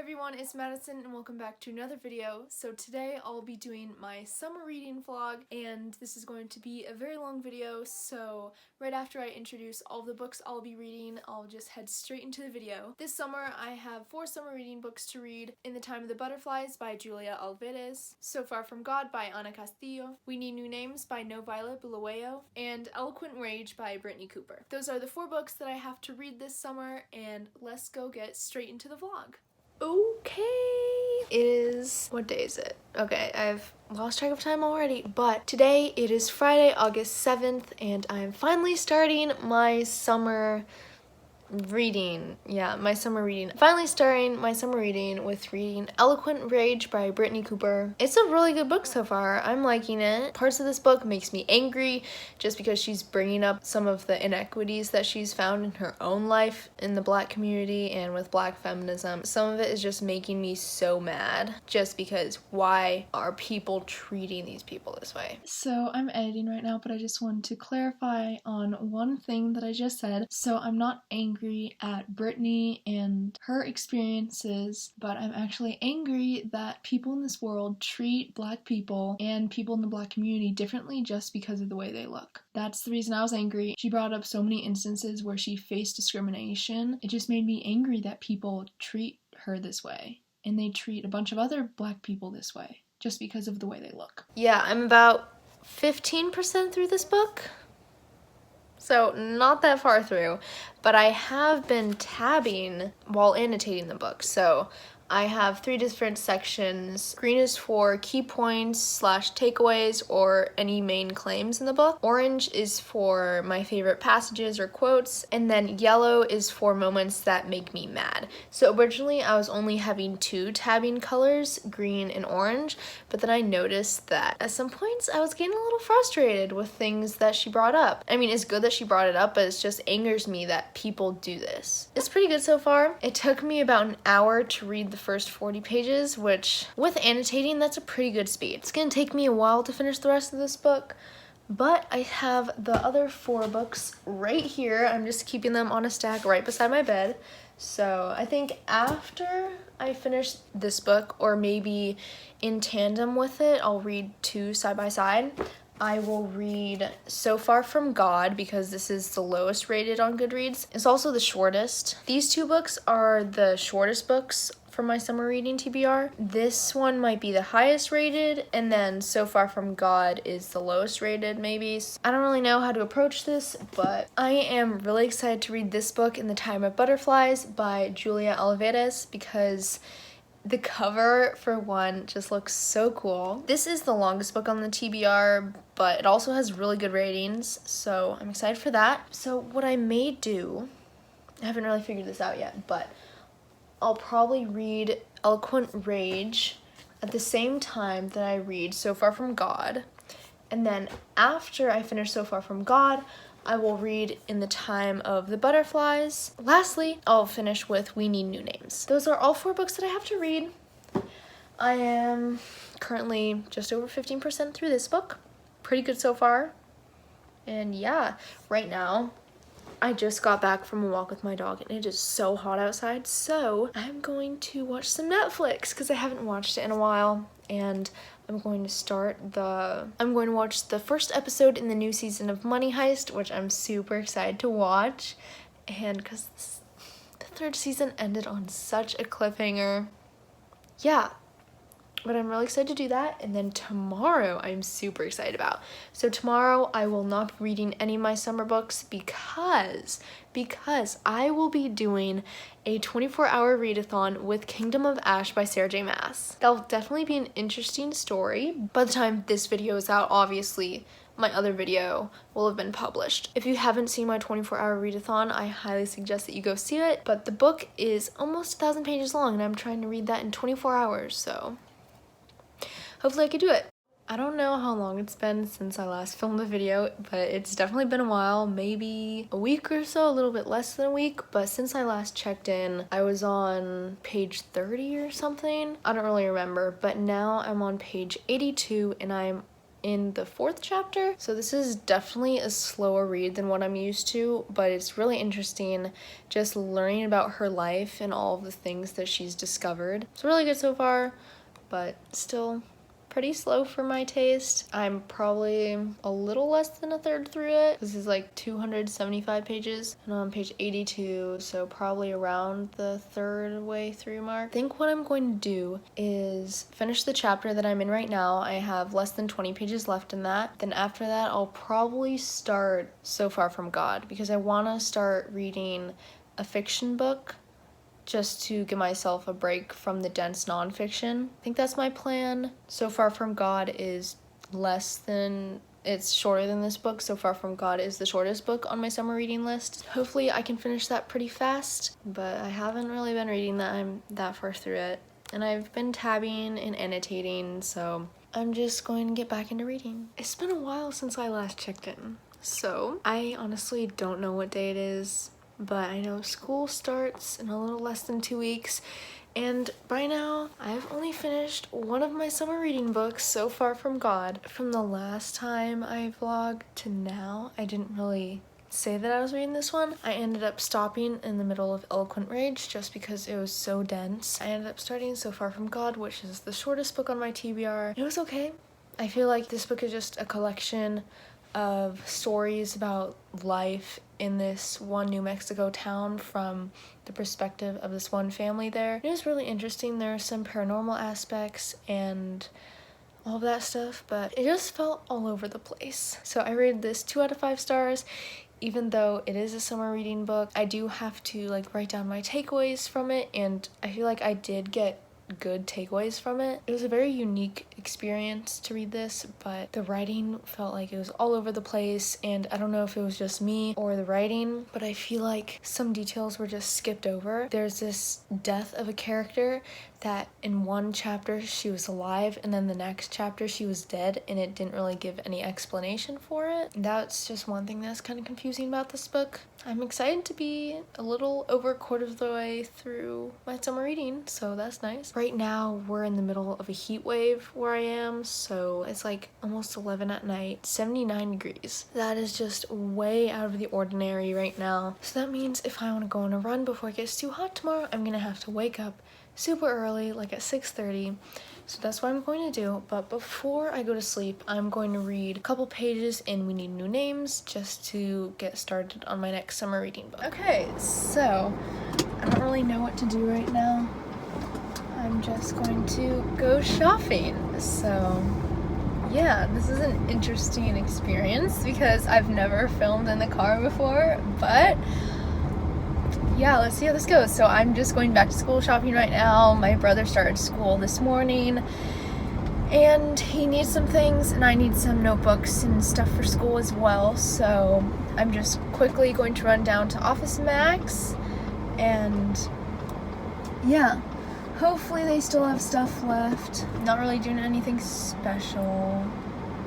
Everyone, it's Madison and welcome back to another video. So today I'll be doing my summer reading vlog, and this is going to be a very long video, so right after I introduce all the books I'll be reading, I'll just head straight into the video. This summer I have 4 summer reading books to read: In the Time of the Butterflies by Julia Alvarez, So Far From God by Ana Castillo, We Need New Names by No Violet Bulawayo, and Eloquent Rage by Brittany Cooper. Those are the 4 books that I have to read this summer, and let's go get straight into the vlog. Okay, what day is it? Okay, I've lost track of time already, but today it is Friday, August 7th, and I'm finally starting my summer reading. Finally starting my summer reading with reading Eloquent Rage by Brittany Cooper. It's a really good book so far. I'm liking it. Parts of this book makes me angry just because she's bringing up some of the inequities that she's found in her own life in the Black community and with Black feminism. Some of it is just making me so mad just because why are people treating these people this way? So I'm editing right now, but I just wanted to clarify on one thing that I just said. So I'm not angry at Brittany and her experiences, but I'm actually angry that people in this world treat Black people and people in the Black community differently just because of the way they look. That's the reason I was angry. She brought up so many instances where she faced discrimination. It just made me angry that people treat her this way, and they treat a bunch of other Black people this way just because of the way they look. Yeah, I'm about 15% through this book. So not that far through, but I have been tabbing while annotating the book. So I have 3 different sections. Green is for key points / takeaways or any main claims in the book. Orange is for my favorite passages or quotes. And then yellow is for moments that make me mad. So originally I was only having 2 tabbing colors, green and orange, but then I noticed that at some points I was getting a little frustrated with things that she brought up. I mean, it's good that she brought it up, but it just angers me that people do this. It's pretty good so far. It took me about an hour to read the first 40 pages, which with annotating, that's a pretty good speed. It's gonna take me a while to finish the rest of this book, but I have the other 4 books right here. I'm just keeping them on a stack right beside my bed. So I think after I finish this book, or maybe in tandem with it, I'll read 2 side by side. I will read So Far From God because this is the lowest rated on Goodreads. It's also the shortest. These 2 books are the shortest books for my summer reading TBR. This one might be the highest rated, and then So Far From God is the lowest rated, maybe. I don't really know how to approach this, but I am really excited to read this book, In the Time of Butterflies by Julia Alvarez, because the cover, for one, just looks so cool. This is the longest book on the TBR, but it also has really good ratings, so I'm excited for that. So what I may do, I haven't really figured this out yet, but I'll probably read Eloquent Rage at the same time that I read So Far From God, and then after I finish So Far From God, I will read In the Time of the Butterflies. Lastly, I'll finish with We Need New Names. Those are all 4 books that I have to read. I am currently just over 15% through this book. Pretty good so far. And yeah, right now, I just got back from a walk with my dog and it is so hot outside, so I'm going to watch some Netflix because I haven't watched it in a while, and I'm going to watch the first episode in the new season of Money Heist, which I'm super excited to watch, and because the 3rd season ended on such a cliffhanger. Yeah. But I'm really excited to do that, and then tomorrow I'm super excited about. So tomorrow I will not be reading any of my summer books because I will be doing a 24-hour readathon with Kingdom of Ash by Sarah J. Maas. That'll definitely be an interesting story. By the time this video is out, obviously, my other video will have been published. If you haven't seen my 24-hour readathon, I highly suggest that you go see it. But the book is almost 1,000 pages long, and I'm trying to read that in 24 hours, so hopefully I could do it. I don't know how long it's been since I last filmed a video, but it's definitely been a while, maybe a week or so, a little bit less than a week, but since I last checked in, I was on page 30 or something. I don't really remember, but now I'm on page 82 and I'm in the 4th chapter. So this is definitely a slower read than what I'm used to, but it's really interesting just learning about her life and all of the things that she's discovered. It's really good so far, but still pretty slow for my taste. I'm probably a little less than a third through it. This is like 275 pages and I'm on page 82, so probably around the third way through mark. I think what I'm going to do is finish the chapter that I'm in right now. I have less than 20 pages left in that. Then after that, I'll probably start So Far From God because I want to start reading a fiction book just to give myself a break from the dense nonfiction. I think that's my plan. So Far From God is it's shorter than this book. So Far From God is the shortest book on my summer reading list. Hopefully I can finish that pretty fast, but I haven't really been reading that. I'm that far through it. And I've been tabbing and annotating, so I'm just going to get back into reading. It's been a while since I last checked in, so I honestly don't know what day it is. But I know school starts in a little less than 2 weeks, and by now I've only finished one of my summer reading books, So Far From God. From the last time I vlogged to now, I didn't really say that I was reading this one. I ended up stopping in the middle of Eloquent Rage just because it was so dense. I ended up starting So Far From God, which is the shortest book on my TBR. It was okay. I feel like this book is just a collection of stories about life in this one New Mexico town from the perspective of this one family there. It was really interesting. There are some paranormal aspects and all of that stuff, but it just felt all over the place. So I rated this 2 out of 5 stars. Even though it is a summer reading book, I do have to write down my takeaways from it, and I feel like I did get good takeaways from it. It was a very unique experience to read this, but the writing felt like it was all over the place, and I don't know if it was just me or the writing, but I feel like some details were just skipped over. There's this death of a character that in one chapter she was alive and then the next chapter she was dead, and it didn't really give any explanation for it. That's just one thing that's kind of confusing about this book. I'm excited to be a little over a quarter of the way through my summer reading, so that's nice. Right now we're in the middle of a heat wave where I am, so it's almost 11 at night, 79 degrees. That is just way out of the ordinary right now. So that means if I want to go on a run before it gets too hot tomorrow, I'm gonna have to wake up super early, at 6:30. So that's what I'm going to do. But before I go to sleep, I'm going to read a couple pages in We Need New Names just to get started on my next summer reading book. Okay, so I don't really know what to do right now. I'm just going to go shopping. So yeah, this is an interesting experience because I've never filmed in the car before, but yeah, let's see how this goes. So I'm just going back to school shopping right now. My brother started school this morning and he needs some things and I need some notebooks and stuff for school as well. So I'm just quickly going to run down to Office Max and yeah, hopefully they still have stuff left. Not really doing anything special.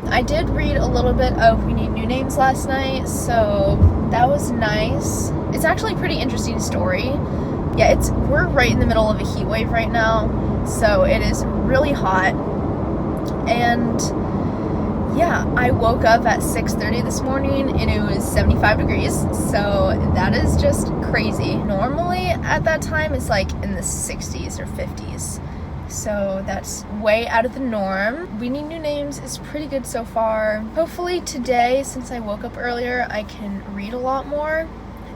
I did read a little bit of We Need New Names last night, so that was nice. It's actually a pretty interesting story. Yeah, we're right in the middle of a heat wave right now, so it is really hot. And yeah, I woke up at 6:30 this morning and it was 75 degrees, so that is just crazy. Normally at that time it's in the 60s or 50s. So that's way out of the norm. We Need New Names is pretty good so far. Hopefully today, since I woke up earlier, I can read a lot more.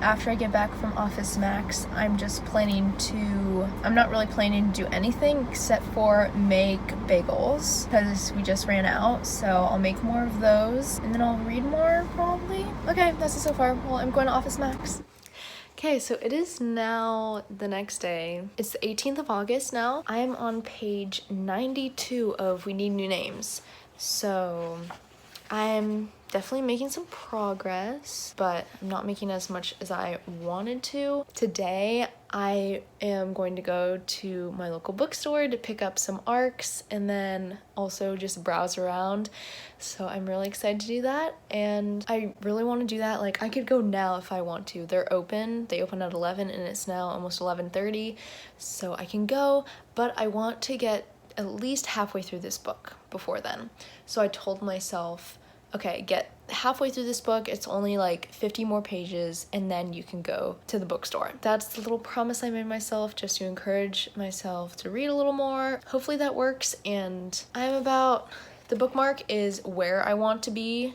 After I get back from Office Max, I'm not really planning to do anything except for make bagels because we just ran out. So I'll make more of those and then I'll read more probably. Okay, that's it so far. Well, I'm going to Office Max. Okay, so it is now the next day. It's the 18th of August now. I am on page 92 of We Need New Names. So I'm definitely making some progress, but I'm not making as much as I wanted to. Today, I am going to go to my local bookstore to pick up some ARCs and then also just browse around. So I'm really excited to do that, and I really want to do that. I could go now if I want to. They're open. They open at 11 and it's now almost 11:30, so I can go, but I want to get at least halfway through this book before then. So I told myself, okay, get halfway through this book, it's only like 50 more pages, and then you can go to the bookstore. That's the little promise I made myself, just to encourage myself to read a little more. Hopefully that works, and the bookmark is where I want to be.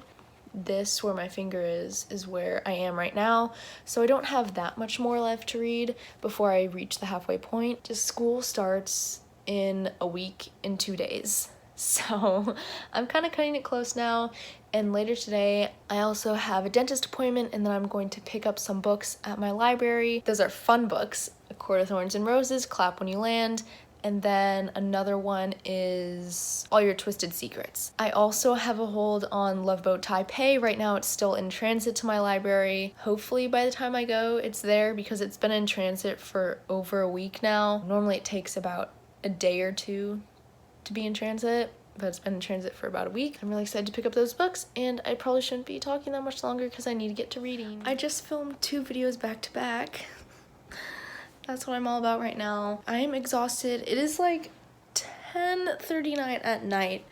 This, where my finger is where I am right now. So I don't have that much more left to read before I reach the halfway point. Just school starts in a week and 2 days. So I'm kind of cutting it close now. And later today, I also have a dentist appointment, and then I'm going to pick up some books at my library. Those are fun books. A Court of Thorns and Roses, Clap When You Land, and then another one is All Your Twisted Secrets. I also have a hold on Love Boat Taipei. Right now it's still in transit to my library. Hopefully by the time I go, it's there, because it's been in transit for over a week now. Normally it takes about a day or two to be in transit, but it's been in transit for about a week. I'm really excited to pick up those books, and I probably shouldn't be talking that much longer because I need to get to reading. I just filmed 2 videos back to back. That's what I'm all about right now. I am exhausted. It is like 10:39 at night,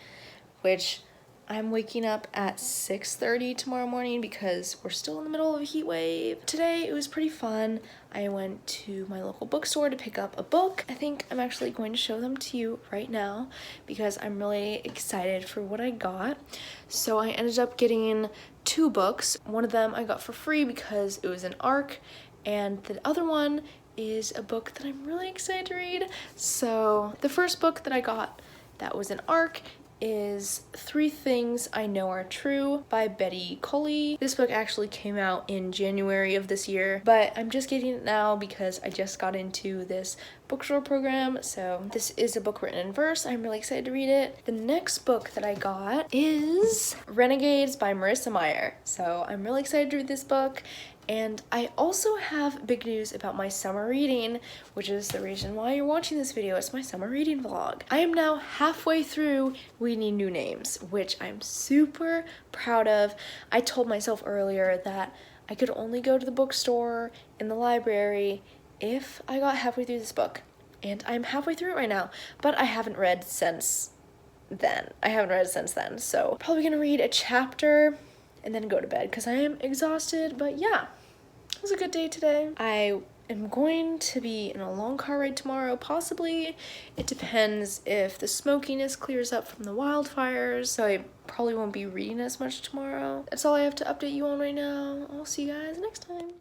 which I'm waking up at 6:30 tomorrow morning because we're still in the middle of a heat wave. Today it was pretty fun. I went to my local bookstore to pick up a book. I think I'm actually going to show them to you right now because I'm really excited for what I got. So I ended up getting 2 books. One of them I got for free because it was an ARC, and the other one is a book that I'm really excited to read. So the first book that I got that was an ARC is 3 Things I Know Are True by Betty Colley. This book actually came out in January of this year, but I'm just getting it now because I just got into this bookstore program. So this is a book written in verse. I'm really excited to read it. The next book that I got is Renegades by Marissa Meyer. So I'm really excited to read this book. And I also have big news about my summer reading, which is the reason why you're watching this video. It's my summer reading vlog. I am now halfway through We Need New Names, which I'm super proud of. I told myself earlier that I could only go to the bookstore in the library if I got halfway through this book. And I'm halfway through it right now, but I haven't read since then. So probably gonna read a chapter and then go to bed because I am exhausted. But yeah, it was a good day today. I am going to be in a long car ride tomorrow, possibly. It depends if the smokiness clears up from the wildfires, so I probably won't be reading as much tomorrow. That's all I have to update you on right now. I'll see you guys next time.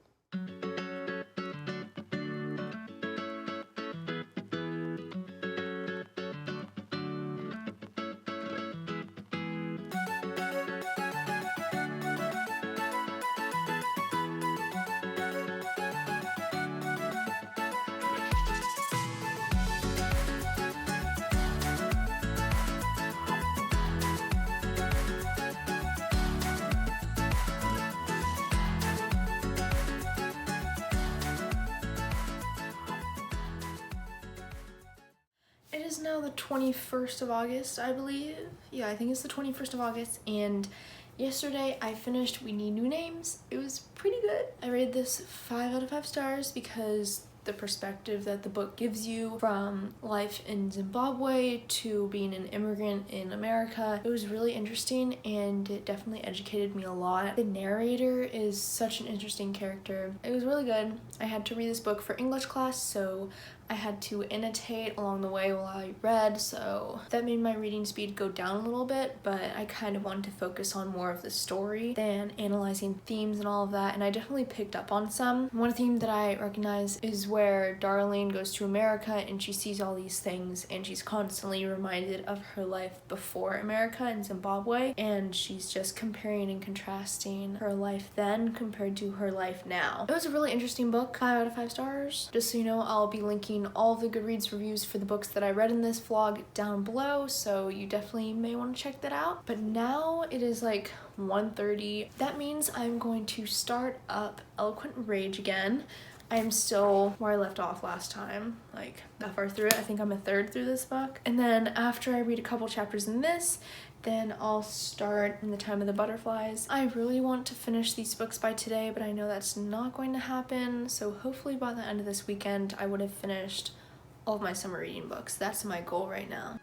It is now the 21st of August, I believe. Yeah, I think it's the 21st of August, and yesterday I finished We Need New Names. It was pretty good. I rated this 5 out of 5 stars because the perspective that the book gives you from life in Zimbabwe to being an immigrant in America, it was really interesting, and it definitely educated me a lot. The narrator is such an interesting character. It was really good. I had to read this book for English class, so I had to annotate along the way while I read, so that made my reading speed go down a little bit, but I kind of wanted to focus on more of the story than analyzing themes and all of that, and I definitely picked up on some. One theme that I recognize is where Darlene goes to America and she sees all these things, and she's constantly reminded of her life before America in Zimbabwe, and she's just comparing and contrasting her life then compared to her life now. It was a really interesting book, 5 out of 5 stars. Just so you know, I'll be linking all of the Goodreads reviews for the books that I read in this vlog down below, so you definitely may want to check that out. But now it is like 1:30. That means I'm going to start up Eloquent Rage again. I'm still where I left off last time, like that far through it. I think I'm a third through this book. And then after I read a couple chapters in this, then I'll start In the Time of the Butterflies. I really want to finish these books by today, but I know that's not going to happen. So hopefully by the end of this weekend, I would have finished all of my summer reading books. That's my goal right now.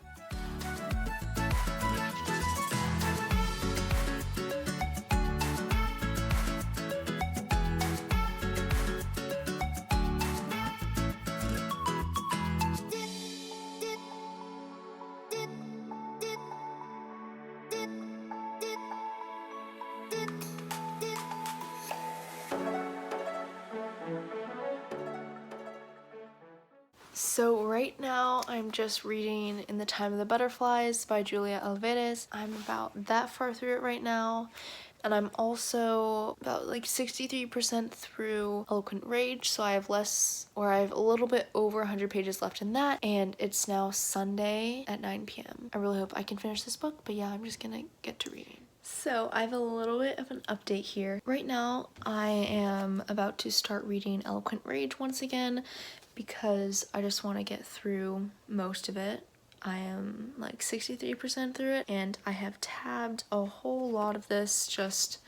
So right now I'm just reading In the Time of the Butterflies by Julia Alvarez. I'm about that far through it right now. And I'm also about like 63% through Eloquent Rage, so I have a little bit over 100 pages left in that, and it's now Sunday at 9 p.m. I really hope I can finish this book, but yeah, I'm just gonna get to reading. So I have a little bit of an update here. Right now I am about to start reading Eloquent Rage once again because I just want to get through most of it. I am like 63% through it, and I have tabbed a whole lot of this, just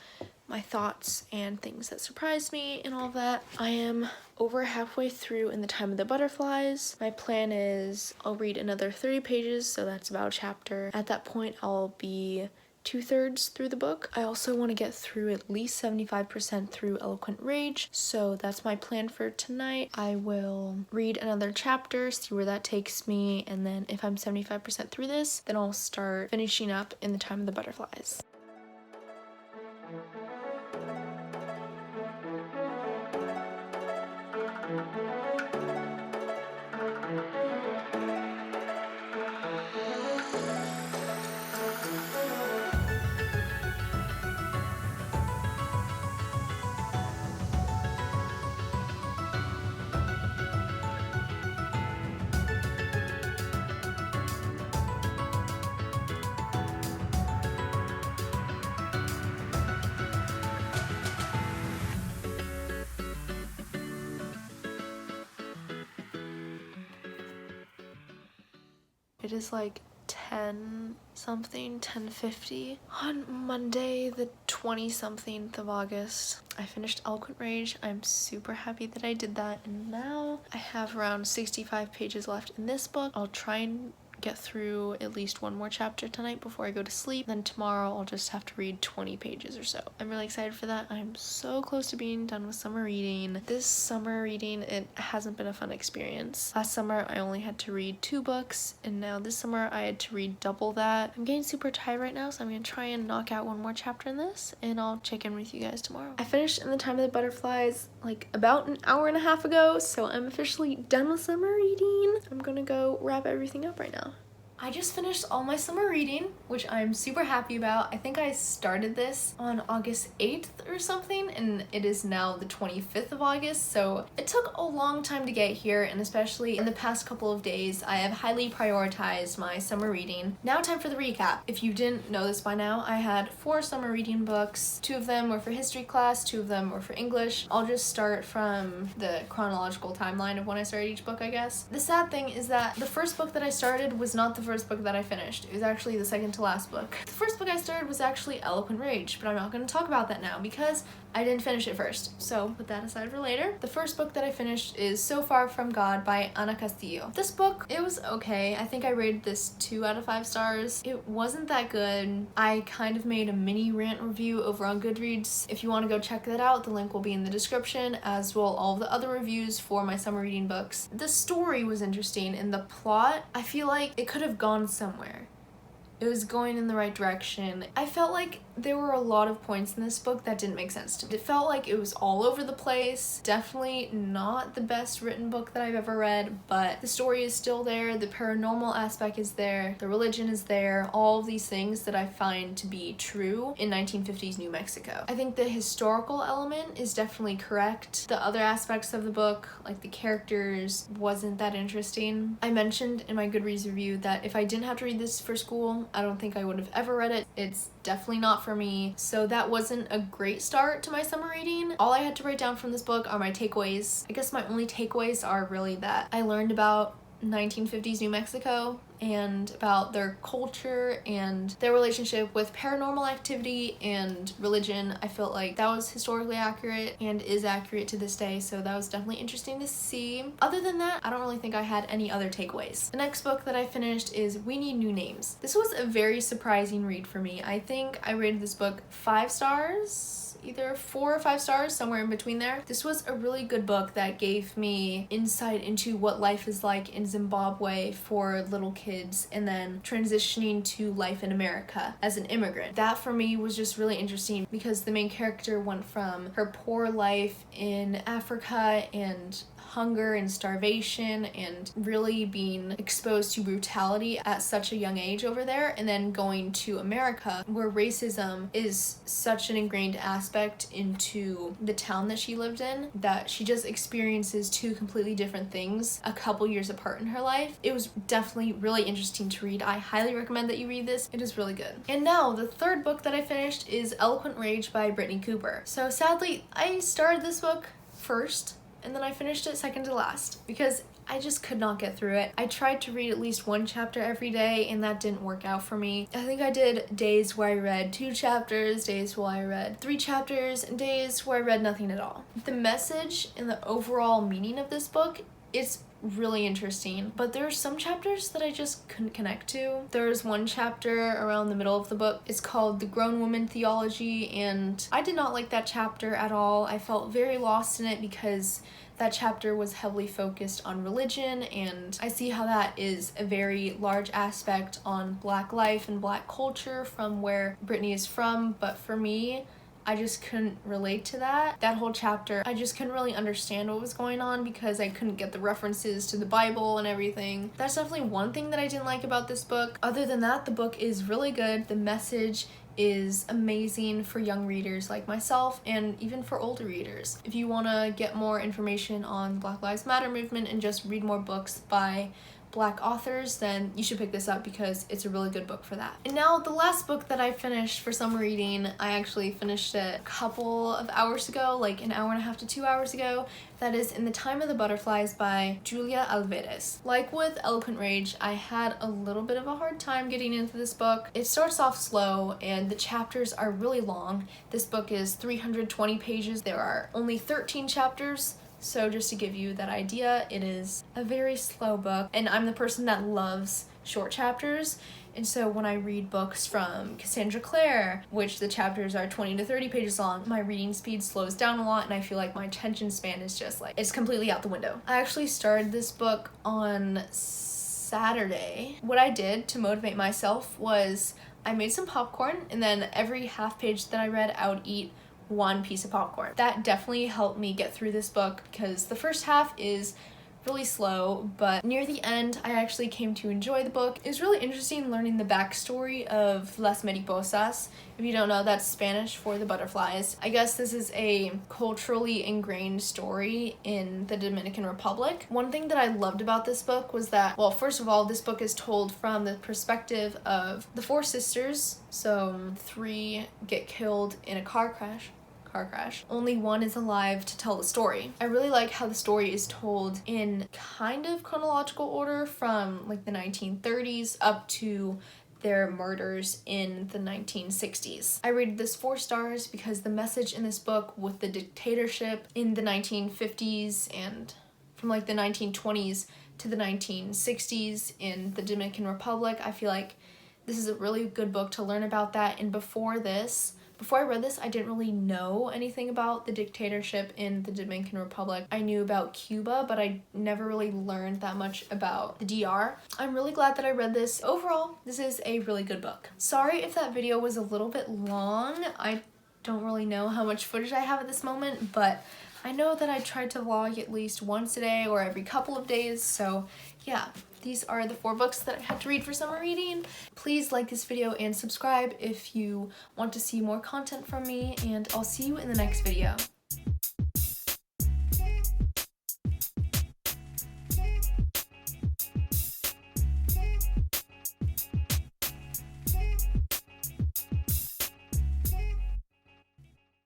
my thoughts and things that surprised me and all of that. I am over halfway through In the Time of the Butterflies. My plan is I'll read another 30 pages, so that's about a chapter. At that point, I'll be 2/3 through the book. I also want to get through at least 75% through Eloquent Rage, so that's my plan for tonight. I will read another chapter, see where that takes me, and then if I'm 75% through this, then I'll start finishing up In the Time of the Butterflies. It is like 10:50 on Monday the 20-something of August. I finished Eloquent Rage. I'm super happy that I did that, and now I have around 65 pages left in this book. I'll try and get through at least one more chapter tonight before I go to sleep. Then tomorrow I'll just have to read 20 pages or so. I'm really excited for that. I'm so close to being done with summer reading. This summer reading, it hasn't been a fun experience. Last summer I only had to read 2 books, and now this summer I had to read double that. I'm getting super tired right now, so I'm gonna try and knock out one more chapter in this, and I'll check in with you guys tomorrow. I finished In the Time of the Butterflies like about an hour and a half ago, so I'm officially done with summer reading. I'm gonna go wrap everything up right now. I just finished all my summer reading, which I'm super happy about. I think I started this on August 8th or something, and it is now the 25th of August, so it took a long time to get here, and especially in the past couple of days, I have highly prioritized my summer reading. Now time for the recap. If you didn't know this by now, I had 4 summer reading books. 2 of them were for history class, 2 of them were for English. I'll just start from the chronological timeline of when I started each book, I guess. The sad thing is that the first book that I started was not the first book that I finished. It was actually the second to last book. The first book I started was actually Eloquent Rage, but I'm not going to talk about that now because I didn't finish it first, so put that aside for later. The first book that I finished is So Far From God by Ana Castillo. This book, it was okay. I think I rated this 2 out of 5 stars. It wasn't that good. I kind of made a mini rant review over on Goodreads. If you want to go check that out, the link will be in the description, as will all of the other reviews for my summer reading books. The story was interesting, and the plot, I feel like it could have gone somewhere. It was going in the right direction. I felt like there were a lot of points in this book that didn't make sense to me. It felt like it was all over the place. Definitely not the best written book that I've ever read, but the story is still there, the paranormal aspect is there, the religion is there, all of these things that I find to be true in 1950s New Mexico. I think the historical element is definitely correct. The other aspects of the book, like the characters, wasn't that interesting. I mentioned in my Goodreads review that if I didn't have to read this for school, I don't think I would have ever read it. It's definitely not for me, so that wasn't a great start to my summer reading. All I had to write down from this book are my takeaways. I guess my only takeaways are really that I learned about 1950s New Mexico and about their culture and their relationship with paranormal activity and religion. I felt like that was historically accurate and is accurate to this day, so that was definitely interesting to see. Other than that, I don't really think I had any other takeaways. The next book that I finished is We Need New Names. This was a very surprising read for me. I think I rated this book 5 stars, either 4 or 5 stars, somewhere in between there. This was a really good book that gave me insight into what life is like in Zimbabwe for little kids, and then transitioning to life in America as an immigrant. That for me was just really interesting because the main character went from her poor life in Africa and hunger and starvation and really being exposed to brutality at such a young age over there, and then going to America where racism is such an ingrained aspect into the town that she lived in that she just experiences two completely different things a couple years apart in her life. It was definitely really interesting to read. I highly recommend that you read this. It is really good. And now the third book that I finished is Eloquent Rage by Brittany Cooper. So sadly, I started this book first and then I finished it second to last because I just could not get through it. I tried to read at least one chapter every day and that didn't work out for me. I think I did days where I read 2 chapters, days where I read 3 chapters, and days where I read nothing at all. The message and the overall meaning of this book is really interesting, but there are some chapters that I just couldn't connect to. There's one chapter around the middle of the book. It's called The Grown Woman Theology, and I did not like that chapter at all. I felt very lost in it because that chapter was heavily focused on religion, and I see how that is a very large aspect on Black life and Black culture from where Brittany is from, but for me, I just couldn't relate to that. That whole chapter, I just couldn't really understand what was going on because I couldn't get the references to the Bible and everything. That's definitely one thing that I didn't like about this book. Other than that, the book is really good. The message is amazing for young readers like myself and even for older readers. If you want to get more information on Black Lives Matter movement and just read more books by Black authors, then you should pick this up because it's a really good book for that. And now the last book that I finished for summer reading, I actually finished it a couple of hours ago, like an hour and a half to 2 hours ago. That is In the Time of the Butterflies by Julia Alvarez. Like with Eloquent Rage, I had a little bit of a hard time getting into this book. It starts off slow and the chapters are really long. This book is 320 pages. There are only 13 chapters. So just to give you that idea, it is a very slow book, and I'm the person that loves short chapters. And so when I read books from Cassandra Clare, which the chapters are 20 to 30 pages long, my reading speed slows down a lot and I feel like my attention span is just like, it's completely out the window. I actually started this book on Saturday. What I did to motivate myself was I made some popcorn, and then every half page that I read, I would eat 1 piece of popcorn. That definitely helped me get through this book because the first half is really slow, but near the end I actually came to enjoy the book. It was really interesting learning the backstory of Las Mariposas. If you don't know, that's Spanish for the butterflies. I guess this is a culturally ingrained story in the Dominican Republic. One thing that I loved about this book was that, well, first of all, this book is told from the perspective of the 4 sisters. So 3 get killed in a car crash. Only 1 is alive to tell the story. I really like how the story is told in kind of chronological order from like the 1930s up to their murders in the 1960s. I rated this 4 stars because the message in this book with the dictatorship in the 1950s and from like the 1920s to the 1960s in the Dominican Republic, I feel like this is a really good book to learn about that. And before I read this, I didn't really know anything about the dictatorship in the Dominican Republic. I knew about Cuba, but I never really learned that much about the DR. I'm really glad that I read this. Overall, this is a really good book. Sorry if that video was a little bit long. I don't really know how much footage I have at this moment, but I know that I tried to vlog at least once a day or every couple of days, so yeah. These are the 4 books that I had to read for summer reading. Please like this video and subscribe if you want to see more content from me, and I'll see you in the next video.